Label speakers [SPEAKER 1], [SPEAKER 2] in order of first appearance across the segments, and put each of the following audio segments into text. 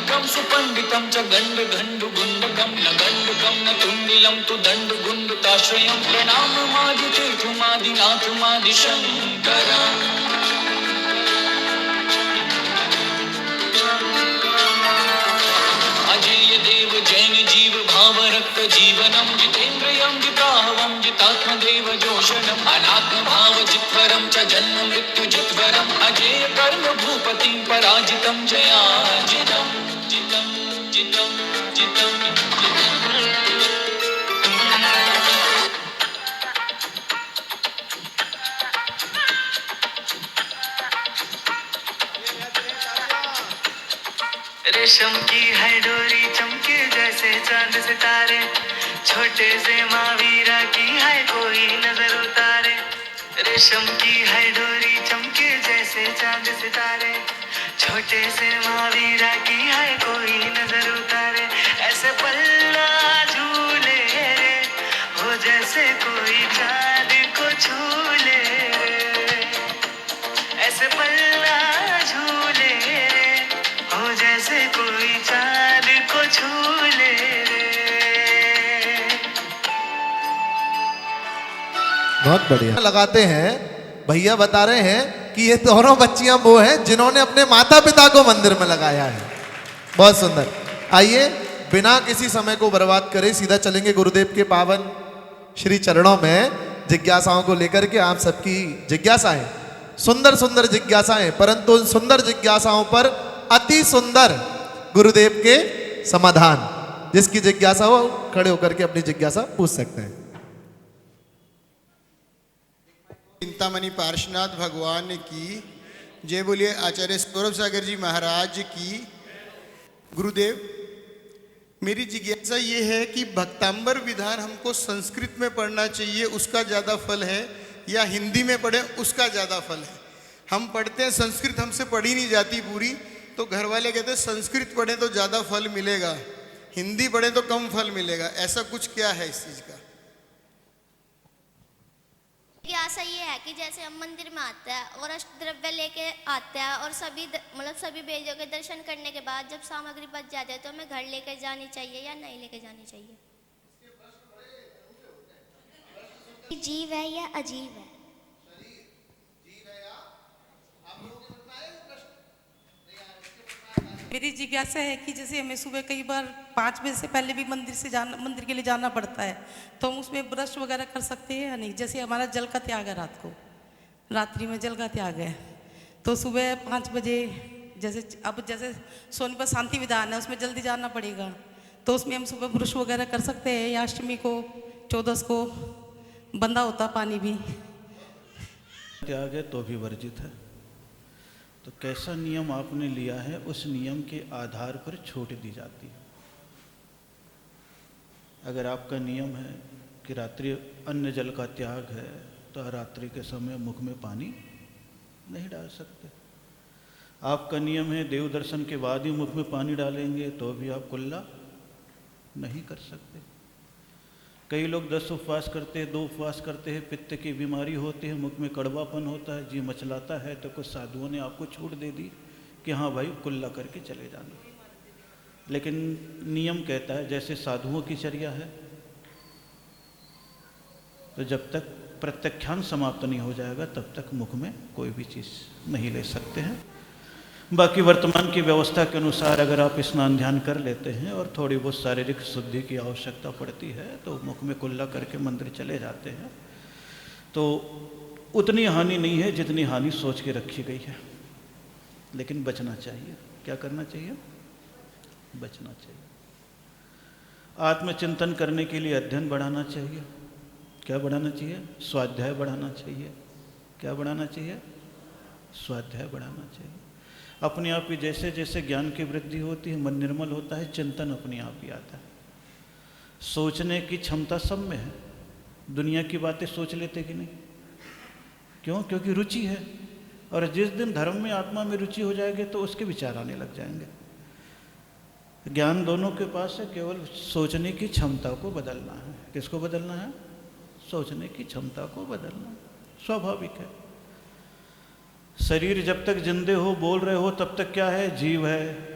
[SPEAKER 1] पाण्डिकं सुपण्डितं च गण्डगण्डुगुण्डकं न गण्डकं न तुण्डिलं तु दण्डगुण्डताश्रयं प्रणाममादितीर्थमादिनाथमादिशङ्करम्। अजेय देव जैन जीव भाव रक्त जीवनम जितेन्द्रियं जिताहवं जितात्मदेव जोषणम अनात्म भाव जित्वरम च जन्म मृत्यु जित्वरम अजेय कर्म भूपतिं पराजितं जयाजितं जितं जितं जितं
[SPEAKER 2] रेशम की है डोरी चमके जैसे चांद सितारे, छोटे से महावीरा की है कोई नजर उतारे। रेशम की है डोरी चमके जैसे चांद सितारे, छोटे से महावीरा की है कोई नजर उतारे। ऐसे पल्ला झूले रे हो जैसे कोई चांद को छूले रे, ऐसे पल्ला झूले रे हो जैसे कोई चांद को छूले रे।
[SPEAKER 3] बहुत बढ़िया लगाते हैं। भैया बता रहे हैं कि ये दोनों बच्चियां वो हैं जिन्होंने अपने माता पिता को मंदिर में लगाया है। बहुत सुंदर। आइए बिना किसी समय को बर्बाद करे सीधा चलेंगे गुरुदेव के पावन श्री चरणों में। जिज्ञासाओं को लेकर के आप सबकी जिज्ञासाएं सुंदर सुंदर जिज्ञासाएं, परंतु उन सुंदर जिज्ञासाओं पर अति सुंदर गुरुदेव के समाधान। जिसकी जिज्ञासा हो खड़े होकर के अपनी जिज्ञासा पूछ सकते हैं।
[SPEAKER 4] चिंतामणि पार्श्वनाथ भगवान की जय बोलिए। आचार्य सौरभ सागर जी महाराज की। गुरुदेव, मेरी जिज्ञासा ये है कि भक्तांबर विधान हमको संस्कृत में पढ़ना चाहिए, उसका ज़्यादा फल है, या हिंदी में पढ़े उसका ज़्यादा फल है? हम पढ़ते हैं संस्कृत, हमसे पढ़ी नहीं जाती पूरी, तो घर वाले कहते हैं संस्कृत पढ़ें तो ज़्यादा फल मिलेगा, हिंदी पढ़ें तो कम फल मिलेगा। ऐसा कुछ क्या है इस चीज़ का?
[SPEAKER 5] जिज्ञासा ये है कि जैसे हम मंदिर में आते हैं और अष्ट द्रव्य लेके आते हैं और सभी वेदों के दर्शन करने के बाद जब सामग्री बच जाती है तो हमें घर लेकर जानी चाहिए या नहीं लेकर जानी चाहिए? जीव है या अजीब है?
[SPEAKER 6] मेरी जिज्ञासा है कि जैसे हमें सुबह कई बार 5 बजे से पहले भी मंदिर के लिए जाना पड़ता है, तो हम उसमें ब्रश वगैरह कर सकते हैं या नहीं? जैसे हमारा जल का त्याग है, रात्रि में जल का त्याग है, तो सुबह 5 बजे जैसे सोनीपत शांति विधान है उसमें जल्दी जाना पड़ेगा, तो उसमें हम सुबह ब्रश वगैरह कर सकते हैं या अष्टमी को 14 को बंदा होता पानी भी?
[SPEAKER 7] त्याग है तो भी वर्जित है। तो कैसा नियम आपने लिया है, उस नियम के आधार पर छूट दी जाती है। अगर आपका नियम है कि रात्रि अन्न जल का त्याग है तो रात्रि के समय मुख में पानी नहीं डाल सकते। आपका नियम है देव दर्शन के बाद ही मुख में पानी डालेंगे तो भी आप कुल्ला नहीं कर सकते। कई लोग 10 उपवास करते हैं, 2 उपवास करते हैं, पित्त की बीमारी होती है, मुख में कड़वापन होता है, जी मचलाता है, तो कुछ साधुओं ने आपको छूट दे दी कि हाँ भाई कुल्ला करके चले जाना। लेकिन नियम कहता है जैसे साधुओं की चर्या है, तो जब तक प्रत्यक्षांत समाप्त नहीं हो जाएगा तब तक मुख में कोई भी चीज़ नहीं ले सकते हैं। बाकी वर्तमान की व्यवस्था के अनुसार अगर आप स्नान ध्यान कर लेते हैं और थोड़ी बहुत शारीरिक शुद्धि की आवश्यकता पड़ती है तो मुख में कुल्ला करके मंदिर चले जाते हैं, तो उतनी हानि नहीं है जितनी हानि सोच के रखी गई है। लेकिन बचना चाहिए। क्या करना चाहिए? बचना चाहिए। आत्मचिंतन करने के लिए अध्ययन बढ़ाना चाहिए। क्या बढ़ाना चाहिए? स्वाध्याय बढ़ाना चाहिए। क्या बढ़ाना चाहिए? स्वाध्याय बढ़ाना चाहिए। अपने आप ही जैसे जैसे ज्ञान की वृद्धि होती है, मन निर्मल होता है, चिंतन अपने आप ही आता है। सोचने की क्षमता सब में है। दुनिया की बातें सोच लेते कि नहीं? क्यों? क्योंकि रुचि है। और जिस दिन धर्म में आत्मा में रुचि हो जाएगी तो उसके विचार आने लग जाएंगे। ज्ञान दोनों के पास है, केवल सोचने की क्षमता को बदलना है। किसको बदलना है? सोचने की क्षमता को बदलना। स्वाभाविक है। शरीर जब तक जिंदे हो, बोल रहे हो, तब तक क्या है? जीव है।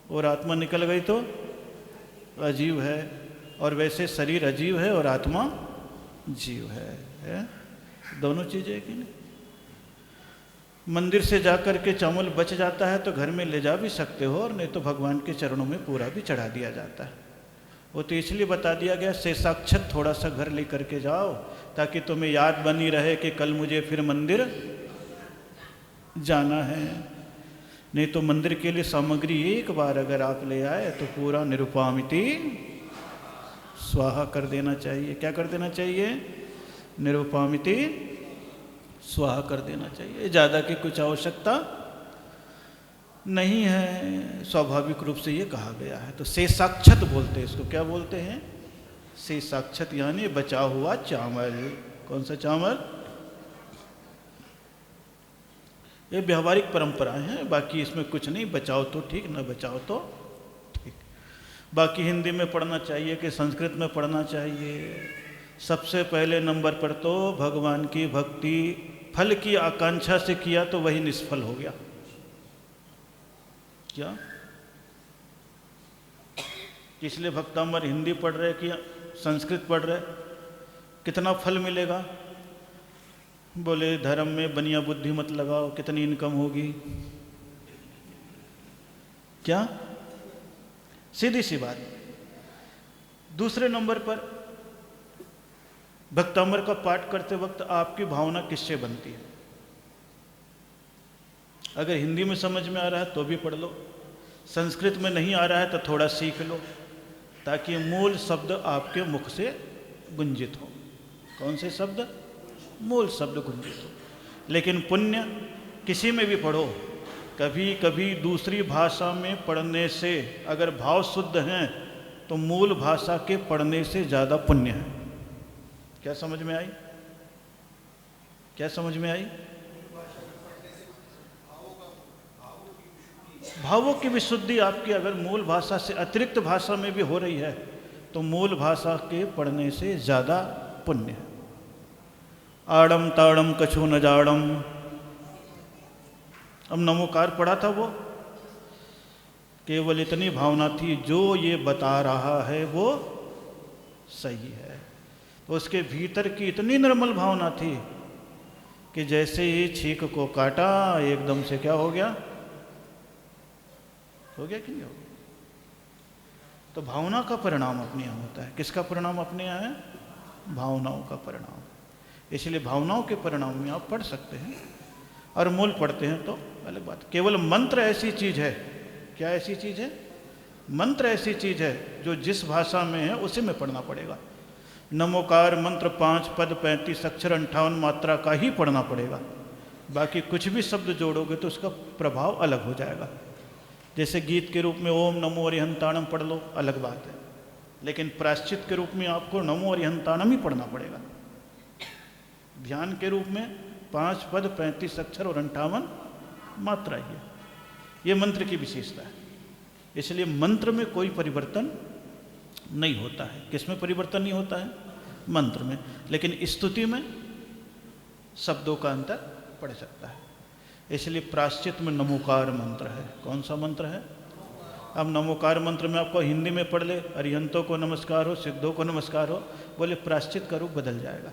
[SPEAKER 7] और आत्मा निकल गई तो अजीव है, और वैसे शरीर अजीव है और आत्मा जीव है? दोनों चीज़ें है कि नहीं? मंदिर से जाकर के चावल बच जाता है तो घर में ले जा भी सकते हो, और नहीं तो भगवान के चरणों में पूरा भी चढ़ा दिया जाता है। वो तो इसलिए बता दिया गया शेषाक्षत थोड़ा सा घर ले करके जाओ, ताकि तुम्हें याद बनी रहे कि कल मुझे फिर मंदिर जाना है। नहीं तो मंदिर के लिए सामग्री एक बार अगर आप ले आए तो पूरा निरुपामिति स्वाहा कर देना चाहिए। क्या कर देना चाहिए? निरुपामिति स्वाहा कर देना चाहिए। ज़्यादा की कुछ आवश्यकता नहीं है, स्वाभाविक रूप से ये कहा गया है। तो शेषाक्षत बोलते हैं इसको। क्या बोलते हैं? शेषाक्षत, यानी बचा हुआ चावल। कौन सा चावल? ये व्यवहारिक परंपराएं हैं, बाकी इसमें कुछ नहीं। बचाओ तो ठीक, न बचाओ तो ठीक। बाकी हिंदी में पढ़ना चाहिए कि संस्कृत में पढ़ना चाहिए? सबसे पहले नंबर पर तो भगवान की भक्ति फल की आकांक्षा से किया तो वही निष्फल हो गया। क्या? इसलिए भक्तामर हिंदी पढ़ रहे कि संस्कृत पढ़ रहे, कितना फल मिलेगा? बोले धर्म में बनिया बुद्धि मत लगाओ, कितनी इनकम होगी? क्या? सीधी सी बात। दूसरे नंबर पर भक्तामर का पाठ करते वक्त आपकी भावना किससे बनती है? अगर हिंदी में समझ में आ रहा है तो भी पढ़ लो, संस्कृत में नहीं आ रहा है तो थोड़ा सीख लो, ताकि मूल शब्द आपके मुख से गुंजित हो। कौन से शब्द? मूल शब्द गुंजित हो। लेकिन पुण्य किसी में भी पढ़ो, कभी कभी दूसरी भाषा में पढ़ने से अगर भाव शुद्ध हैं तो मूल भाषा के पढ़ने से ज़्यादा पुण्य है। क्या समझ में आई? क्या समझ में आई? भावों की विशुद्धि आपकी अगर मूल भाषा से अतिरिक्त भाषा में भी हो रही है तो मूल भाषा के पढ़ने से ज़्यादा पुण्य है। आड़म ताड़म कछु न जाड़म। अब नमोकार पढ़ा था, वो केवल इतनी भावना थी, जो ये बता रहा है वो सही है। तो उसके भीतर की इतनी निर्मल भावना थी कि जैसे ही छींक को काटा एकदम से क्या हो गया? हो गया कि नहीं हो गया? तो भावना का परिणाम अपने यहाँ होता है। किसका परिणाम अपने यहाँ है? भावनाओं का परिणाम। इसलिए भावनाओं के परिणाम में आप पढ़ सकते हैं, और मूल पढ़ते हैं तो अलग बात। केवल मंत्र ऐसी चीज है। क्या ऐसी चीज है? मंत्र ऐसी चीज है जो जिस भाषा में है उसी में पढ़ना पड़ेगा। नमोकार मंत्र 5 पद 35 अक्षर 58 मात्रा का ही पढ़ना पड़ेगा। बाकी कुछ भी शब्द जोड़ोगे तो उसका प्रभाव अलग हो जाएगा। जैसे गीत के रूप में ओम नमो अरिहंताणम पढ़ लो, अलग बात है, लेकिन प्रायश्चित के रूप में आपको नमो अरिहंताणम ही पढ़ना पड़ेगा। ध्यान के रूप में 5 पद 35 अक्षर और 58 मात्रा ही है। ये मंत्र की विशेषता है। इसलिए मंत्र में कोई परिवर्तन नहीं होता है। किसमें परिवर्तन नहीं होता है? मंत्र में। लेकिन स्तुति में शब्दों का अंतर पड़ सकता है। इसलिए प्रायश्चित में नमोकार मंत्र है। कौन सा मंत्र है? अब नमोकार मंत्र में आपको हिंदी में पढ़ ले, अरिहंतों को नमस्कार हो, सिद्धों को नमस्कार हो, बोले प्रायश्चित का रूप बदल जाएगा।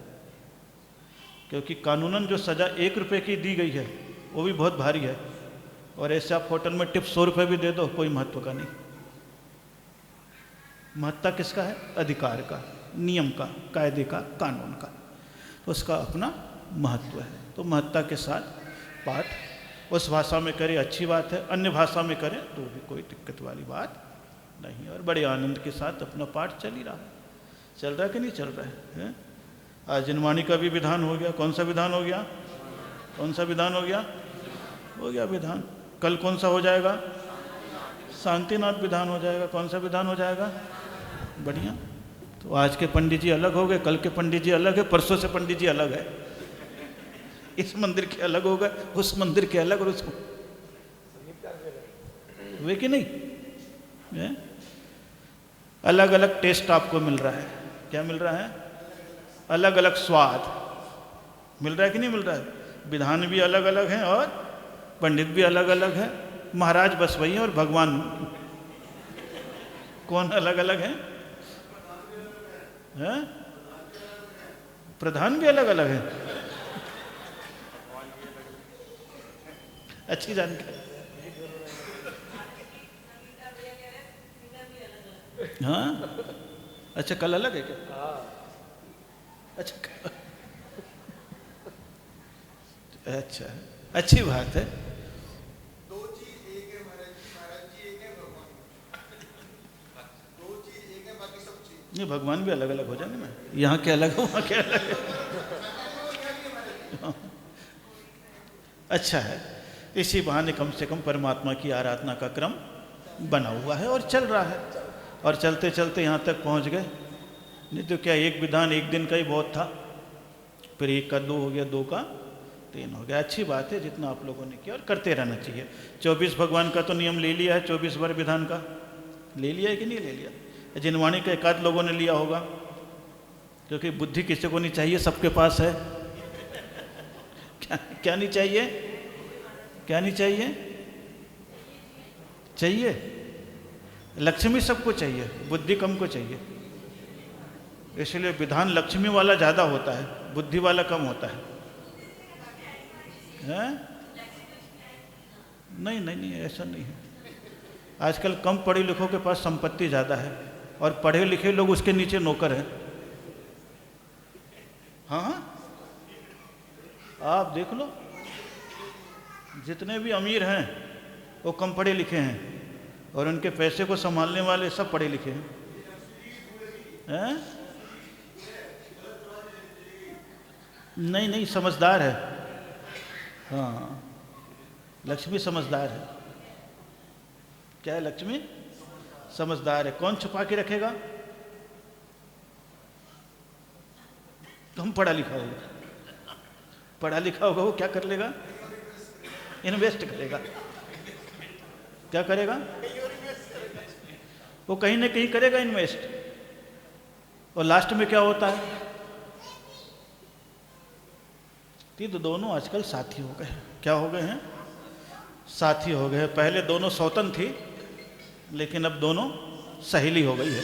[SPEAKER 7] क्योंकि कानूनन जो सजा 1 रुपये की दी गई है वो भी बहुत भारी है, और ऐसे आप होटल में टिप 100 रुपये भी दे दो, कोई महत्व का नहीं। महत्ता किसका है? अधिकार का, नियम का, कायदे का, कानून का। तो उसका अपना महत्व है। तो महत्ता के साथ पाठ उस भाषा में करे अच्छी बात है, अन्य भाषा में करे तो भी कोई दिक्कत वाली बात नहीं। और बड़े आनंद के साथ अपना पाठ चल ही रहा है। चल रहा है कि नहीं चल रहा है? आज जनवाणी का भी विधान हो गया। कौन सा विधान हो गया? कौन सा विधान हो गया? हो गया विधान। कल कौन सा हो जाएगा? शांतिनाथ विधान हो जाएगा। कौन सा विधान हो जाएगा? बढ़िया। तो आज के पंडित जी अलग हो गए, कल के पंडित जी अलग है, परसों से पंडित जी अलग है। इस मंदिर के अलग हो गए, उस मंदिर के अलग, और उसको वे कि नहीं है? अलग अलग टेस्ट आपको मिल रहा है। क्या मिल रहा है? अलग अलग स्वाद मिल रहा है कि नहीं मिल रहा है? विधान भी अलग अलग हैं और पंडित भी अलग अलग है। महाराज बस वही है और भगवान कौन अलग अलग है? हैं? प्रधान भी अलग अलग है। अच्छी जानकारी। हाँ, अच्छा कल अलग है क्या? अच्छा अच्छा, अच्छी बात है।
[SPEAKER 4] दो चीज एक है महाराज जी एक है भगवान। दो चीज एक है, बाकी सब चीज
[SPEAKER 7] नहीं, भगवान भी अलग अलग हो जाएंगे ना, यहाँ के अलग है वहाँ के अलग है। अच्छा है, इसी बहाने कम से कम परमात्मा की आराधना का क्रम बना हुआ है और चल रहा है, और चलते चलते यहाँ तक पहुँच गए। नहीं तो क्या एक विधान एक दिन का ही बहुत था, फिर एक का दो हो गया, दो का तीन हो गया। अच्छी बात है जितना आप लोगों ने किया, और करते रहना चाहिए। 24 भगवान का तो नियम ले लिया है, 24 वर विधान का ले लिया है कि नहीं ले लिया? जिनवाणी का एकाध लोगों ने लिया होगा, क्योंकि बुद्धि किसी को नहीं चाहिए, सबके पास है। क्या नहीं चाहिए? क्या नहीं चाहिए? चाहिए लक्ष्मी सबको चाहिए, बुद्धि कम को चाहिए। इसलिए विधान लक्ष्मी वाला ज़्यादा होता है, बुद्धि वाला कम होता है। हैं? नहीं नहीं नहीं, ऐसा नहीं है। आजकल कम पढ़े लिखों के पास संपत्ति ज़्यादा है, और पढ़े लिखे लोग उसके नीचे नौकर हैं। हाँ, आप देख लो, जितने भी अमीर हैं वो कम पढ़े लिखे हैं, और उनके पैसे को संभालने वाले सब पढ़े लिखे हैं। हैं? नहीं नहीं, समझदार है। हाँ, लक्ष्मी समझदार है। क्या है लक्ष्मी? समझदार है। कौन छुपा के रखेगा? कम पढ़ा लिखा होगा। पढ़ा लिखा होगा वो क्या कर लेगा? इन्वेस्ट करेगा। क्या करेगा? वो कहीं ना कहीं करेगा इन्वेस्ट, और लास्ट में क्या होता है? तो दोनों आजकल साथी हो गए हैं। क्या हो गए हैं? साथी हो गए हैं। पहले दोनों सौतन थी, लेकिन अब दोनों सहेली हो गई है,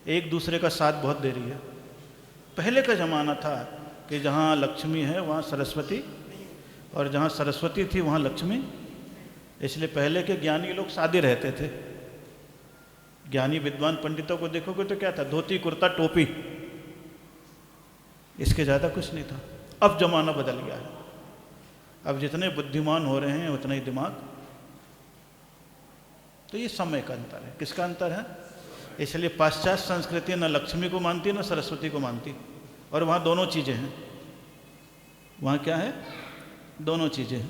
[SPEAKER 7] एक दूसरे का साथ बहुत दे रही है। पहले का ज़माना था कि जहाँ लक्ष्मी है वहाँ सरस्वती, और जहाँ सरस्वती थी वहाँ लक्ष्मी। इसलिए पहले के ज्ञानी लोग सादे रहते थे। ज्ञानी विद्वान पंडितों को देखोगे तो क्या था? धोती कुर्ता टोपी, इसके ज़्यादा कुछ नहीं था। अब जमाना बदल गया है। अब जितने बुद्धिमान हो रहे हैं उतना ही दिमाग। तो ये समय का अंतर है। किसका अंतर है? इसलिए पाश्चात्य संस्कृति न लक्ष्मी को मानती न सरस्वती को मानती, और वहाँ दोनों चीज़ें हैं। वहाँ क्या है? दोनों चीज़ें हैं।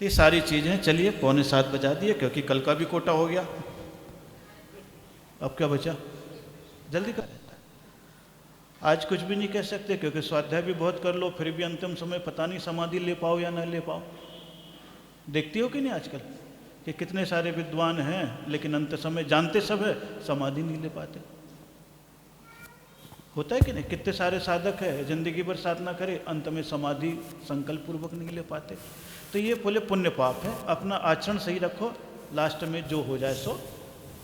[SPEAKER 7] तो ये सारी चीज़ें। चलिए, 6:45 बजा दिए, क्योंकि कल का भी कोटा हो गया। अब क्या बचा? जल्दी कर। आज कुछ भी नहीं कह सकते, क्योंकि स्वाध्याय भी बहुत कर लो, फिर भी अंतिम समय पता नहीं समाधि ले पाओ या ना ले पाओ। देखती हो कि नहीं आजकल कि कितने सारे विद्वान हैं, लेकिन अंत समय जानते सब है, समाधि नहीं ले पाते। होता है कि नहीं? कितने सारे साधक है, जिंदगी भर साधना करे, अंत में समाधि संकल्प पूर्वक नहीं ले पाते। तो ये बोले पुण्य पाप है। अपना आचरण सही रखो, लास्ट में जो हो जाए सो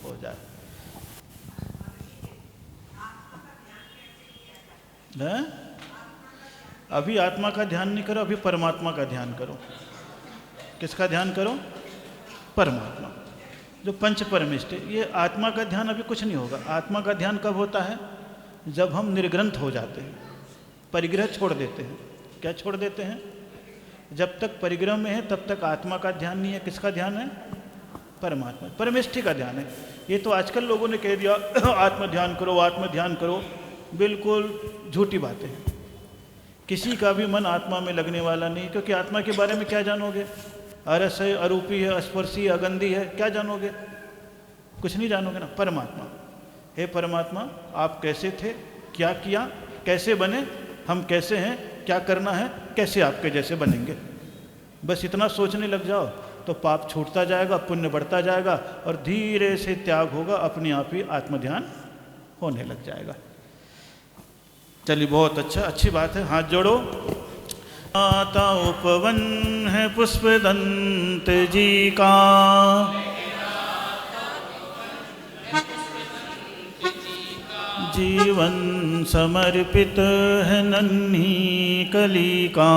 [SPEAKER 7] हो जाए। है? अभी आत्मा का ध्यान नहीं करो, अभी परमात्मा का ध्यान करो। किसका ध्यान करो? परमात्मा, जो पंच परमिष्ट। ये आत्मा का ध्यान अभी कुछ नहीं होगा। आत्मा का ध्यान कब होता है? जब हम निर्ग्रंथ हो जाते हैं, परिग्रह छोड़ देते हैं। क्या छोड़ देते हैं? जब तक परिग्रह में है तब तक आत्मा का ध्यान नहीं है। किसका ध्यान है? परमात्मा, परमेष्ठि का ध्यान है। ये तो आजकल लोगों ने कह दिया आत्म ध्यान करो, आत्म ध्यान करो। बिल्कुल झूठी बातें हैं। किसी का भी मन आत्मा में लगने वाला नहीं, क्योंकि आत्मा के बारे में क्या जानोगे? अरस है, अरूपी है, स्पर्शी, अगंधी है, क्या जानोगे? कुछ नहीं जानोगे ना। परमात्मा, हे परमात्मा, आप कैसे थे, क्या किया, कैसे बने, हम कैसे हैं, क्या करना है, कैसे आपके जैसे बनेंगे। बस इतना सोचने लग जाओ तो पाप छूटता जाएगा, पुण्य बढ़ता जाएगा, और धीरे से त्याग होगा, अपने आप ही आत्मध्यान होने लग जाएगा। चलिए, बहुत अच्छा, अच्छी बात है। हाथ जोड़ो। माता उपवन है पुष्पदंत जी का, जीवन समर्पित है नन्ही कली का।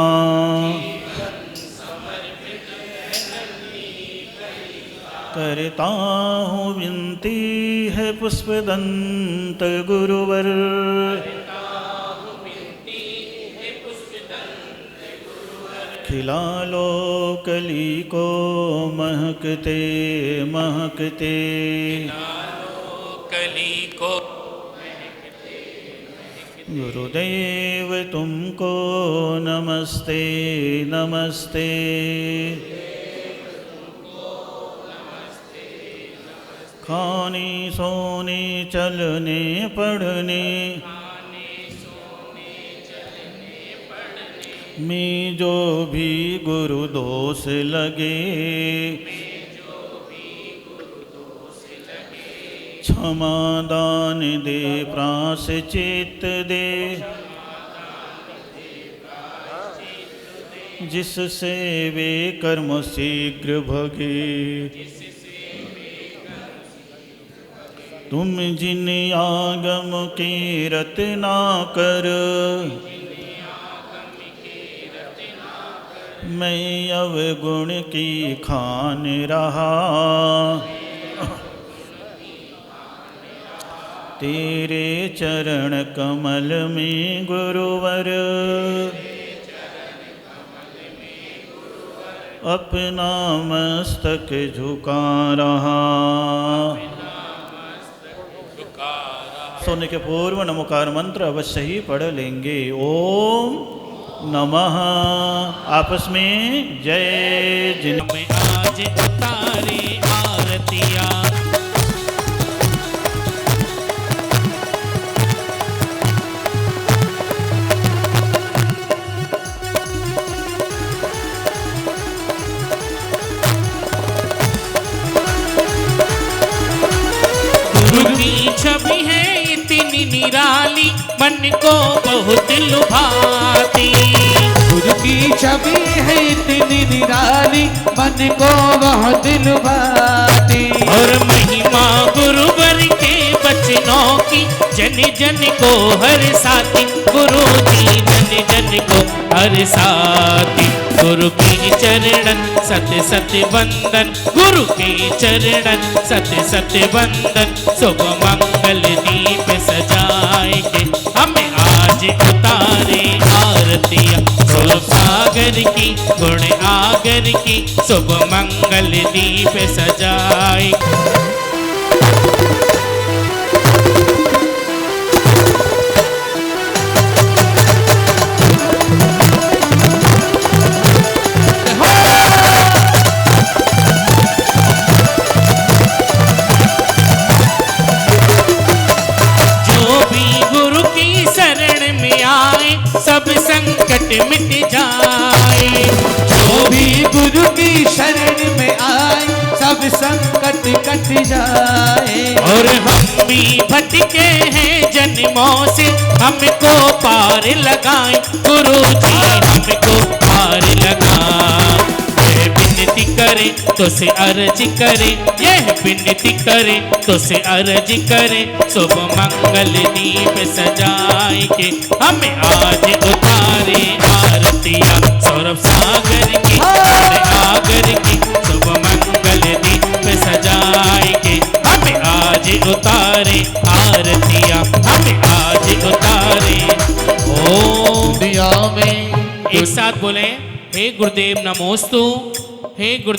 [SPEAKER 7] करता हूँ विनती है पुष्पदंत गुरुवर। खिला लो कली को महकते महकते।
[SPEAKER 1] कली को
[SPEAKER 7] गुरुदेव तुमको नमस्ते नमस्ते। खाने सोने चलने पढ़ने में जो भी गुरु दोष लगे, क्षमा दान दे प्रायश्चित दे। जिससे वे कर्म शीघ्र भगे। तुम जिन आगम की रतना कर, मैं अवगुण की खान रहा। तेरे चरण कमल में गुरुवर, अपना मस्तक झुका रहा। सोने के पूर्व नमोकार मंत्र अवश्य ही पढ़ लेंगे। ओम नमः। आपस में जय जिन।
[SPEAKER 1] आज उतारे आरतिया, गुरु की छवि है इतनी निराली, मन को बहुत लुभाती।
[SPEAKER 8] गुरु की छवि है इतनी निराली, मन को बहुत लुभाती।
[SPEAKER 1] और महिमा गुरुवर के बचनों की जन जन को हर साथी। गुरु जी जन जन को हर साथी। गुरु के चरणन सत्य सत्य वंदन, गुरु के चरणन सत्य सत्य वंदन। शुभ मंगल दीप सजाए के हमें आज उतारे आरतियाँ। गुरु सागर की गुण आगर की, शुभ मंगल दीप सजाए। सब संकट मिट जाए।
[SPEAKER 8] जो भी गुरु की शरण में आए, सब संकट कट जाए।
[SPEAKER 1] और हम भी भटके हैं जन्मों से, हमको पार लगाए। गुरु जी हमको पार लगाए। यह विनती करे तो से अर्ज करे, यह विनती करे तो से अर्ज करे। शुभ मंगल दीप सजाए के हमें आज उतारे आरतियाँ। सौरभ सागर की आगर की, शुभ मंगल दीप सजाए के हमें आज उतारे आरतियाँ। हमें आज उतारे। ओम
[SPEAKER 8] दुनिया में
[SPEAKER 1] एक साथ बोले, हे गुरुदेव नमोस्तु। हे गुरु